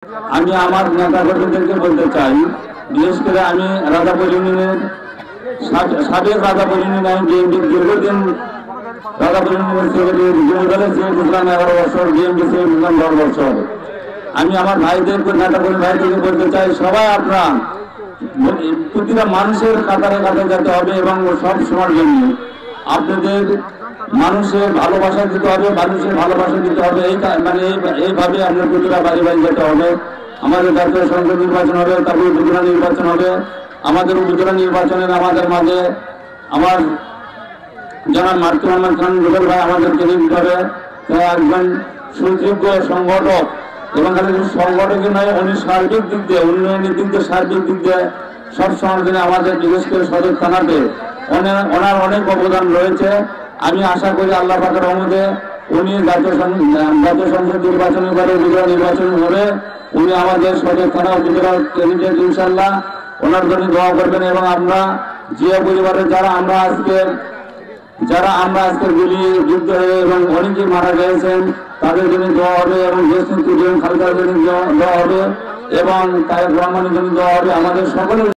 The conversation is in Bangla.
আমি আমার নেতা কর্মীদেরকে বলতে চাই, বিশেষ করে আমি রাজাপুর ইউনিয়নের সাবেক রাজাপুর ইউনিয়ন, আমি দীর্ঘদিন রাজাপুর ইউনিয়নের সেক্রেটারি, যুবদলের সেক্রেটারি ছিলাম 11 বছর, বিএনপি সেক্রেটারি ছিলাম 10 বছর। আমি আমার ভাইদেরকে, নেতা কর্মী ভাইদেরকে বলতে চাই, সবাই আপনারা প্রতিটা মানুষের কাতারে কাতারে যেতে হবে এবং সব সময়ের জন্য আপনাদের মানুষের ভালোবাসা দিতে হবে, মানুষের ভালোবাসা দিতে হবে। এইভাবে আপনার প্রতিটা বাড়ি বাড়ি যেতে হবে। আমাদের জাতীয় সংসদ নির্বাচন হবে, তারপরে উপজেলা নির্বাচন হবে। আমাদের উপজেলা নির্বাচনের আমাদের মাঝে আমার যারা মার্তুর রহমান খান রুবেল ভাই আমাদেরকে দিতে হবে। একজন সুযোগ্য সংগঠক, এবং সংগঠকই নয়, উনি সার্বিক দিক দিয়ে, উন্নয়নের দিক দিয়ে, সার্বিক দিক দিয়ে সবসময় জন্য আমাদের বিশেষ করে সদর থানাতে ওনার অনেক অবদান রয়েছে। আমি আশা করি আল্লাহ পাকের রহমতে উনি জাতীয় সংসদ নির্বাচন করে, উপজেলা নির্বাচন হবে, উনি আমাদের সদর থানা উপজেলা ক্যান্ডিডেট, ইনশাল্লাহ ওনার জন্য দোয়া করবেন। এবং আমরা জিয়া পরিবারের যারা আমরা আজকে গুলি যুদ্ধ হয়ে এবং অনেকেই মারা গিয়েছেন, তাদের জন্য দোয়া হবে, এবং দেশ নেত্রী খালেদার জন্য দোয়া হবে, এবং তারেক রহমানের জন্য দোয়া হবে। আমাদের সকলের